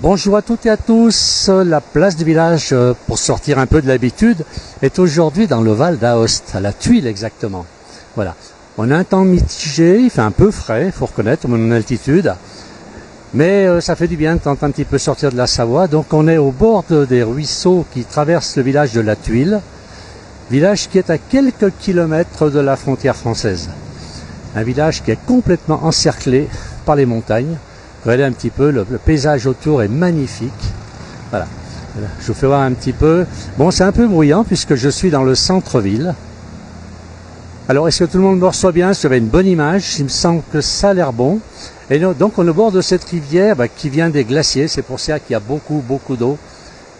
Bonjour à toutes et à tous. La place du village, pour sortir un peu de l'habitude, est aujourd'hui dans le Val d'Aoste, à la Tuile exactement. Voilà. On a un temps mitigé, il fait un peu frais, il faut reconnaître, mon altitude. Mais ça fait du bien de tenter un petit peu sortir de la Savoie. Donc on est au bord des ruisseaux qui traversent le village de la Tuile. Village qui est à quelques kilomètres de la frontière française. Un village qui est complètement encerclé par les montagnes. Regardez un petit peu, le paysage autour est magnifique. Voilà. Je vous fais voir un petit peu. Bon, c'est un peu bruyant puisque je suis dans le centre-ville. Alors, est-ce que tout le monde me reçoit bien? Est-ce que vous avez une bonne image? Il me semble que ça a l'air bon. Et donc, on est au bord de cette rivière qui vient des glaciers. C'est pour ça qu'il y a beaucoup d'eau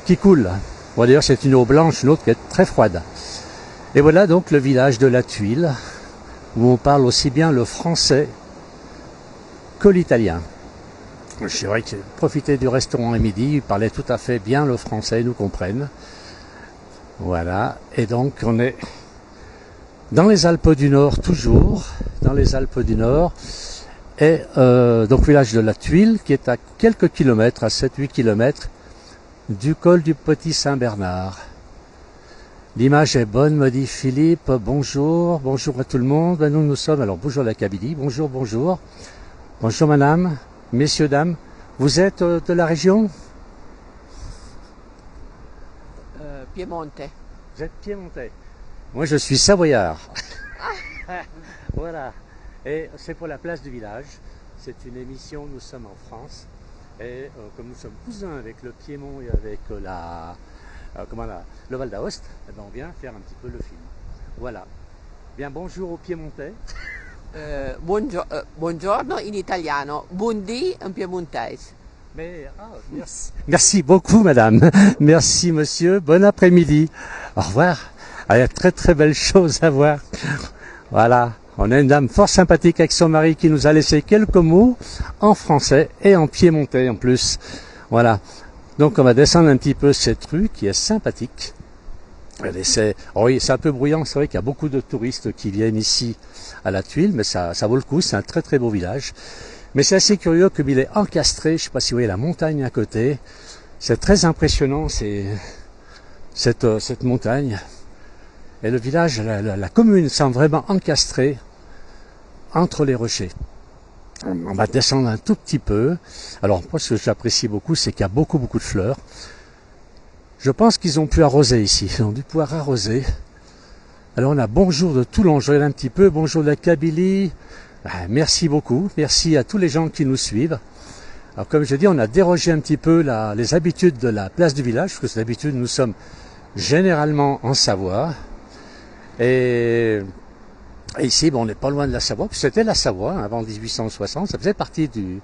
qui coule. Bon, d'ailleurs, c'est une eau blanche, une autre qui est très froide. Et voilà donc le village de la Tuile, où on parle aussi bien le français que l'italien. C'est vrai que j'ai profité du restaurant à midi, ils parlaient tout à fait bien le français, ils nous comprennent. Voilà, et donc on est dans les Alpes du Nord, toujours, dans les Alpes du Nord, et donc village de la Tuile, qui est à quelques kilomètres, à 7-8 kilomètres, du col du Petit Saint-Bernard. L'image est bonne, me dit Philippe, bonjour, bonjour à tout le monde. Ben, nous sommes, alors bonjour la Kabylie, bonjour, bonjour. Bonjour madame, messieurs, dames, vous êtes de la région? Piemonte. Vous êtes piémontais. Moi je suis savoyard. Voilà. Et c'est pour la place du village. C'est une émission, nous sommes en France. Et comme nous sommes cousins avec le Piémont et avec le Val d'Aoste, eh ben, on vient faire un petit peu le film. Voilà. Bien, bonjour aux Piémontais. Buongiorno in italiano, buondì in piemontese. Merci. Merci beaucoup madame. Merci monsieur. Bon après-midi. Au revoir. Il y a très belles choses à voir. Voilà. On a une dame fort sympathique avec son mari qui nous a laissé quelques mots en français et en piémontais en plus. Voilà. Donc on va descendre un petit peu cette rue qui est sympathique. Oui, c'est un peu bruyant, c'est vrai qu'il y a beaucoup de touristes qui viennent ici à la Tuile, mais ça vaut le coup, c'est un très beau village. Mais c'est assez curieux comme il est encastré, je ne sais pas si vous voyez la montagne à côté. C'est très impressionnant, cette montagne. Et le village, la commune semble vraiment encastrée entre les rochers. On va descendre un tout petit peu. Alors moi ce que j'apprécie beaucoup, c'est qu'il y a beaucoup de fleurs. Je pense qu'ils ont pu arroser ici, ils ont dû pouvoir arroser. Alors on a bonjour de Toulon, je regarde un petit peu, bonjour de la Kabylie. Merci beaucoup, merci à tous les gens qui nous suivent. Alors comme je dis, on a dérogé un petit peu les habitudes de la place du village, parce que d'habitude nous sommes généralement en Savoie. Et ici, on n'est pas loin de la Savoie, puis c'était la Savoie avant 1860, ça faisait partie du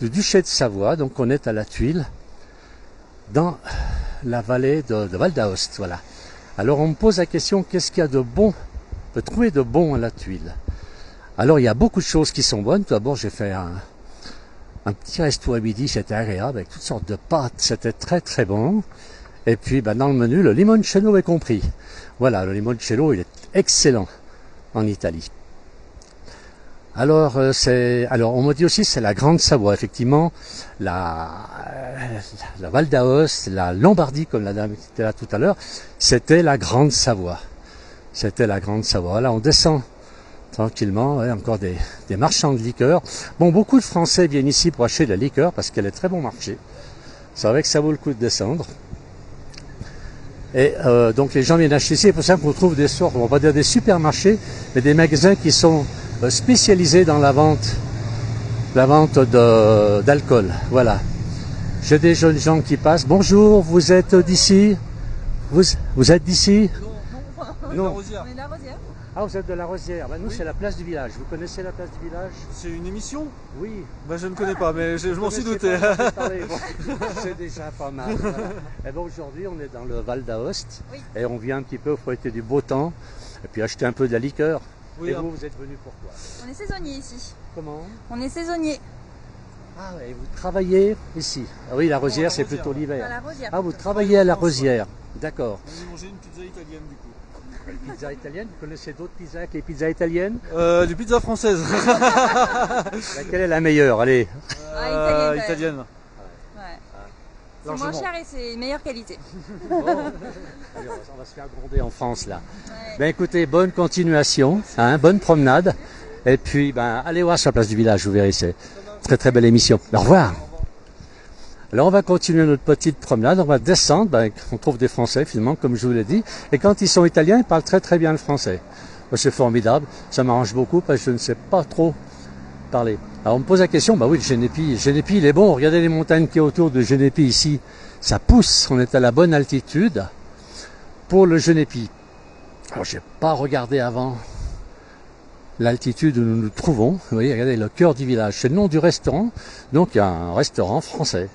duché de Savoie, donc on est à la Tuile, dans la vallée de Val d'Aoste, voilà. Alors on me pose la question, qu'est-ce qu'il y a de bon, on peut trouver de bon à la Tuile? Alors il y a beaucoup de choses qui sont bonnes. Tout d'abord j'ai fait un petit resto à midi, c'était agréable, avec toutes sortes de pâtes, c'était très bon. Et puis dans le menu, le limoncello est compris. Voilà, le limoncello il est excellent en Italie. Alors, on me dit aussi c'est la Grande Savoie, effectivement, la Val d'Aoste, la Lombardie, comme la dame qui était là tout à l'heure, c'était la Grande Savoie. C'était la Grande Savoie. Là, on descend tranquillement, encore des marchands de liqueurs. Bon, beaucoup de Français viennent ici pour acheter de la liqueur parce qu'elle est très bon marché. C'est vrai que ça vaut le coup de descendre. Et donc les gens viennent acheter ici, c'est pour ça qu'on trouve des sortes, on va pas dire des supermarchés, mais des magasins qui sont spécialisés dans la vente d'alcool. Voilà. J'ai des jeunes gens qui passent. Bonjour, vous êtes d'ici? Vous êtes d'ici? Non, Non. on est de la Rosière. Ah, vous êtes de la Rosière. Nous, Oui. c'est la place du village. Vous connaissez la place du village? C'est une émission? Oui. Je ne connais pas, mais je m'en suis douté. C'est déjà pas mal. Voilà. Et bon, aujourd'hui, on est dans le Val d'Aoste. Oui. Et on vient un petit peu profiter du beau temps. Et puis acheter un peu de la liqueur. Oui, et vous êtes venu pourquoi? On est saisonnier ici. Comment? On est saisonnier. Ah, et vous travaillez ici? Ah oui, la Rosière, c'est plutôt À l'hiver. la Rosière. Ah, vous travaillez à la Rosière. D'accord. On a mangé une pizza italienne du coup. Les pizzas italiennes, vous connaissez d'autres pizzas que les pizzas italiennes? Les pizzas françaises. Laquelle est la meilleure? Allez. Italienne. Italienne. Ouais. C'est moins Largement. cher et c'est meilleure qualité. Allez, on va se faire gronder en France là. Ben écoutez, bonne continuation, hein, bonne promenade. Et puis ben allez voir sur la place du village, vous verrez, c'est très très belle émission. Au revoir. Alors on va continuer notre petite promenade, on va descendre, ben, on trouve des Français finalement, comme je vous l'ai dit. Et quand ils sont italiens, ils parlent très très bien le français. C'est formidable, ça m'arrange beaucoup parce que je ne sais pas trop parler. Alors on me pose la question, bah oui, le Genépi, il est bon, regardez les montagnes qui est autour de Genépi ici, ça pousse, on est à la bonne altitude pour le Genépi. Alors j'ai pas regardé avant l'altitude où nous nous trouvons, vous voyez, regardez le cœur du village, c'est le nom du restaurant, donc il y a un restaurant français,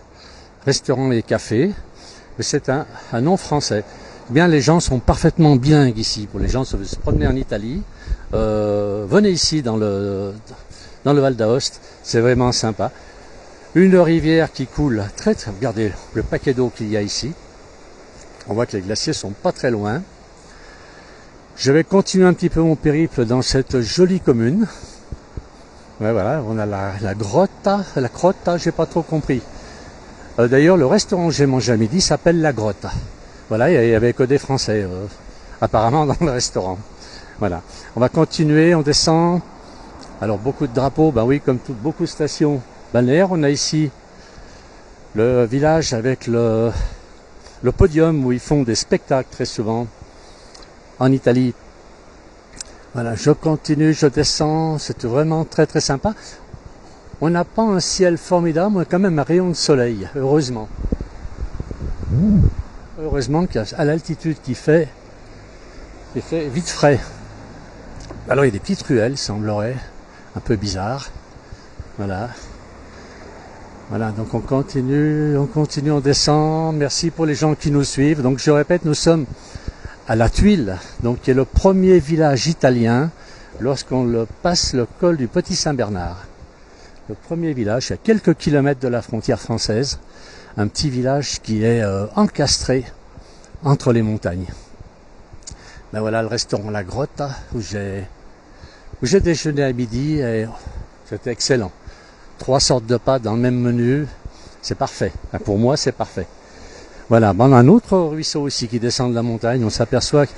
restaurant et café, mais c'est un nom français. Eh bien les gens sont parfaitement bilingues ici, pour les gens qui veulent se promener en Italie, venez ici dans le Val d'Aoste, c'est vraiment sympa. Une rivière qui coule très très, regardez le paquet d'eau qu'il y a ici. On voit que les glaciers sont pas très loin. Je vais continuer un petit peu mon périple dans cette jolie commune. Ouais, voilà, on a la grotta, j'ai pas trop compris. D'ailleurs, le restaurant où j'ai mangé à midi s'appelle La Grotte. Voilà, il y avait que des Français, apparemment, dans le restaurant. Voilà, on va continuer, on descend. Alors beaucoup de drapeaux, ben oui, comme beaucoup de stations balnéaires. On a ici le village avec le podium où ils font des spectacles très souvent en Italie. Voilà, je continue, je descends, c'est vraiment très très sympa. On n'a pas un ciel formidable, on a quand même un rayon de soleil, heureusement. Heureusement qu'à l'altitude qui fait vite frais. Alors il y a des petites ruelles, semblerait. Un peu bizarre. Voilà. Voilà, donc on continue, on descend. Merci pour les gens qui nous suivent. Donc je répète, nous sommes à La Tuile, donc qui est le premier village italien lorsqu'on passe le col du Petit Saint-Bernard. Le premier village, à quelques kilomètres de la frontière française. Un petit village qui est encastré entre les montagnes. Ben voilà le restaurant La Grotte où j'ai déjeuné à midi et c'était excellent. 3 sortes de pâtes dans le même menu, c'est parfait. Pour moi, c'est parfait. Voilà, on a un autre ruisseau aussi qui descend de la montagne. On s'aperçoit que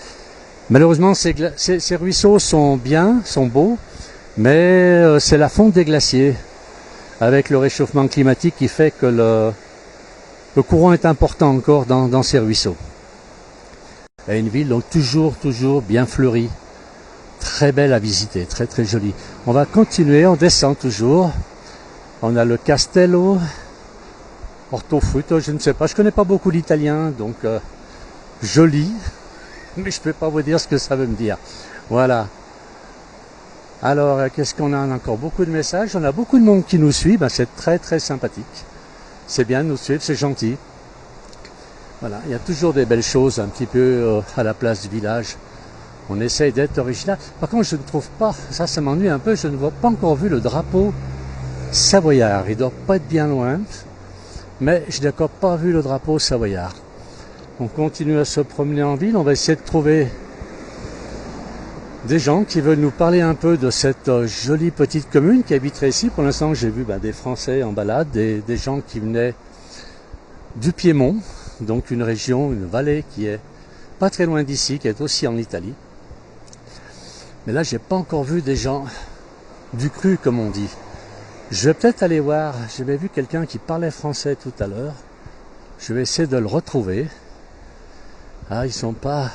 malheureusement, ces ruisseaux sont bien, sont beaux, mais c'est la fonte des glaciers avec le réchauffement climatique qui fait que le courant est important encore dans ces ruisseaux. Et une ville donc toujours bien fleurie. Très belle à visiter, très très jolie. On va continuer, on descend toujours. On a le Castello Ortofrutto, je ne sais pas, je connais pas beaucoup l'italien, donc joli, mais je peux pas vous dire ce que ça veut me dire. Voilà. Alors, qu'est-ce qu'on a? On a encore beaucoup de messages, on a beaucoup de monde qui nous suit, ben, c'est très très sympathique. C'est bien de nous suivre, c'est gentil. Voilà, il y a toujours des belles choses un petit peu à la place du village. On essaye d'être original. Par contre, je ne trouve pas, ça m'ennuie un peu, je ne vois pas encore vu le drapeau savoyard. Il doit pas être bien loin, mais je n'ai encore pas vu le drapeau savoyard. On continue à se promener en ville, on va essayer de trouver des gens qui veulent nous parler un peu de cette jolie petite commune qui habiterait ici. Pour l'instant, j'ai vu des Français en balade, des gens qui venaient du Piémont, donc une région, une vallée qui est pas très loin d'ici, qui est aussi en Italie. Mais là, j'ai pas encore vu des gens du cru, comme on dit. Je vais peut-être aller voir, j'avais vu quelqu'un qui parlait français tout à l'heure. Je vais essayer de le retrouver. Ah, ils sont pas...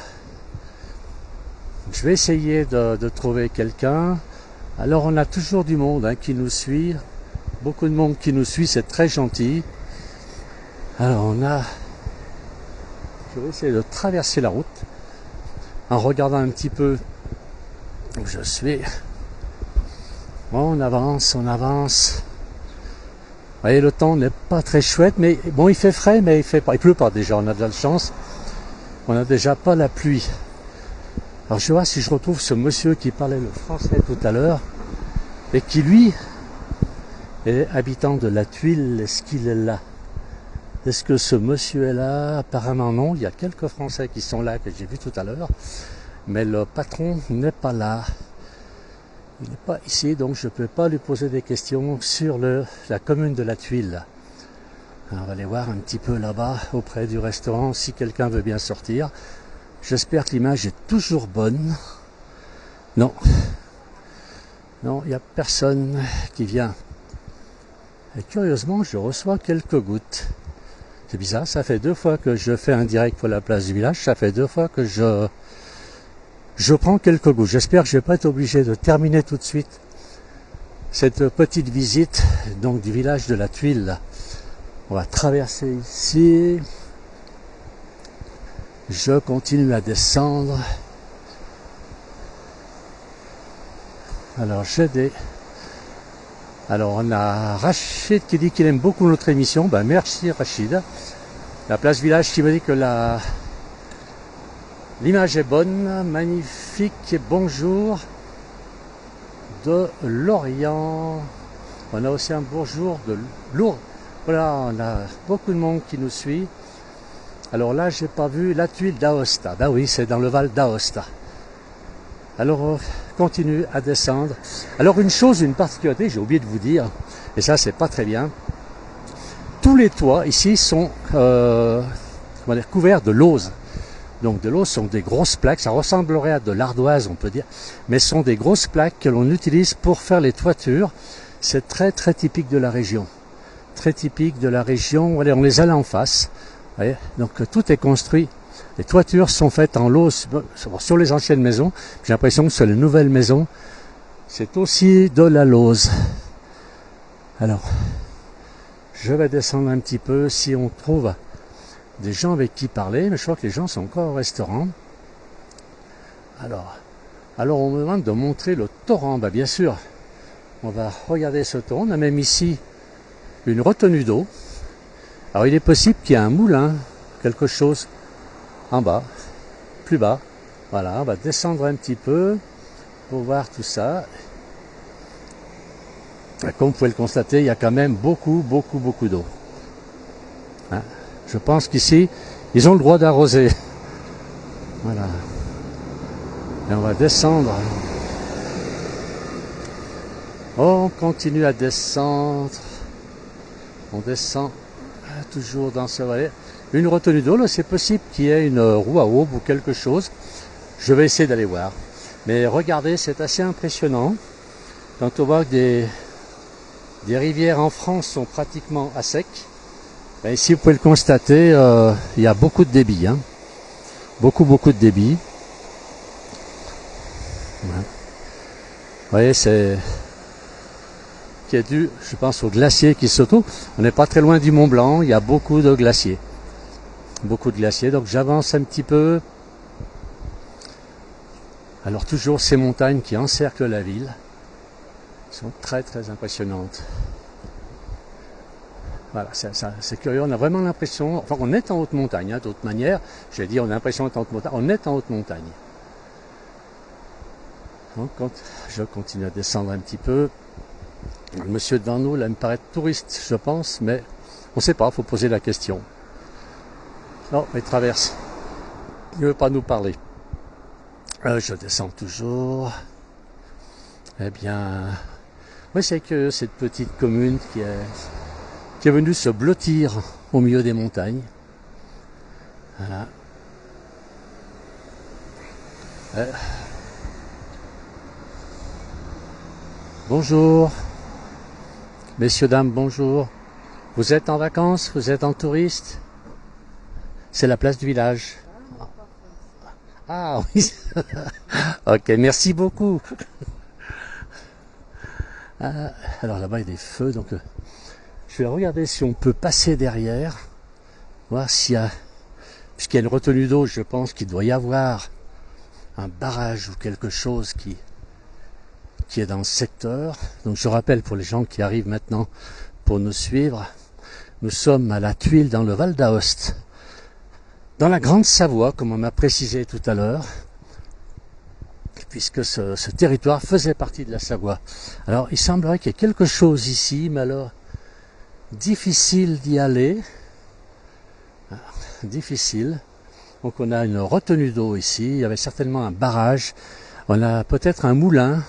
Je vais essayer de trouver quelqu'un. Alors, on a toujours du monde qui nous suit. Beaucoup de monde qui nous suit, c'est très gentil. Alors, on a... Je vais essayer de traverser la route en regardant un petit peu où je suis. Bon, on avance, on avance. Vous voyez, le temps n'est pas très chouette, mais bon, il fait frais, mais il pleut pas déjà, on a de la chance. On n'a déjà pas la pluie. Alors je vais voir si je retrouve ce monsieur qui parlait le français tout à l'heure et qui lui est habitant de La Tuile. Est-ce qu'il est là? Est-ce que ce monsieur est là? Apparemment non, il y a quelques Français qui sont là que j'ai vu tout à l'heure, mais le patron n'est pas là. Il n'est pas ici, donc je ne peux pas lui poser des questions sur la commune de La Tuile. Alors, on va aller voir un petit peu là-bas auprès du restaurant si quelqu'un veut bien sortir. J'espère que l'image est toujours bonne. Non. Non, il n'y a personne qui vient. Et curieusement, je reçois quelques gouttes. C'est bizarre, ça fait 2 fois que je fais un direct pour la place du village. Ça fait 2 fois que je prends quelques gouttes. J'espère que je ne vais pas être obligé de terminer tout de suite cette petite visite donc du village de la Tuile. On va traverser ici. Je continue à descendre. Alors Alors on a Rachid qui dit qu'il aime beaucoup notre émission. Ben merci Rachid. La place village qui me dit que l'image est bonne, magnifique et bonjour de Lorient. On a aussi un bonjour de Lourdes. Voilà, on a beaucoup de monde qui nous suit. Alors là, j'ai pas vu la Tuile d'Aosta. Ben oui, c'est dans le Val d'Aosta. Alors, on continue à descendre. Alors, une particularité, j'ai oublié de vous dire, et ça, c'est pas très bien. Tous les toits ici sont couverts de lauze. Donc, de lauze sont des grosses plaques. Ça ressemblerait à de l'ardoise, on peut dire, mais ce sont des grosses plaques que l'on utilise pour faire les toitures. C'est très, très typique de la région. Très typique de la région. Allez, on les a là en face. Voyez, donc tout est construit. Les toitures sont faites en lauze sur les anciennes maisons. J'ai l'impression que sur les nouvelles maisons, c'est aussi de la lauze. Alors, je vais descendre un petit peu si on trouve des gens avec qui parler. Mais je crois que les gens sont encore au restaurant. Alors on me demande de montrer le torrent. Bah, bien sûr, on va regarder ce torrent. On a même ici une retenue d'eau. Alors il est possible qu'il y ait un moulin, quelque chose en bas, plus bas. Voilà, on va descendre un petit peu pour voir tout ça. Et comme vous pouvez le constater, il y a quand même beaucoup d'eau. Hein, je pense qu'ici, ils ont le droit d'arroser. Voilà. Et on va descendre. On continue à descendre. On descend toujours dans ce vallée. Une retenue d'eau, là, c'est possible qu'il y ait une roue à aube ou quelque chose. Je vais essayer d'aller voir. Mais regardez, c'est assez impressionnant. Quand on voit que des rivières en France sont pratiquement à sec, ben ici, vous pouvez le constater, il y a beaucoup de débit. Hein. Beaucoup de débit. Ouais. Vous voyez, c'est qui est dû, je pense, au glacier qui se trouve. On n'est pas très loin du Mont Blanc, il y a beaucoup de glaciers. Beaucoup de glaciers, donc j'avance un petit peu. Alors toujours ces montagnes qui encerclent la ville sont très impressionnantes. Voilà, c'est curieux, on a vraiment l'impression, enfin on est en haute montagne, hein, d'autre manière, j'ai dit on a l'impression d'être en haute montagne, on est en haute montagne. Donc quand je continue à descendre un petit peu, le monsieur devant nous, là, il me paraît touriste, je pense, mais on ne sait pas, il faut poser la question. Non, il traverse. Il ne veut pas nous parler. Je descends toujours. Eh bien, oui, c'est que cette petite commune qui est venue se blottir au milieu des montagnes. Voilà. Bonjour. Messieurs, dames, bonjour. Vous êtes en vacances? Vous êtes en touriste? C'est la place du village. Ah oui. Ok, merci beaucoup. Alors là-bas, il y a des feux, donc je vais regarder si on peut passer derrière, voir s'il y a, puisqu'il y a une retenue d'eau, je pense qu'il doit y avoir un barrage ou quelque chose qui est dans le secteur. Donc je rappelle pour les gens qui arrivent maintenant pour nous suivre, nous sommes à la Tuile dans le Val d'Aoste, dans la Grande Savoie, comme on m'a précisé tout à l'heure, puisque ce territoire faisait partie de la Savoie. Alors il semblerait qu'il y ait quelque chose ici, mais alors difficile d'y aller, difficile. Donc on a une retenue d'eau ici, il y avait certainement un barrage, on a peut-être un moulin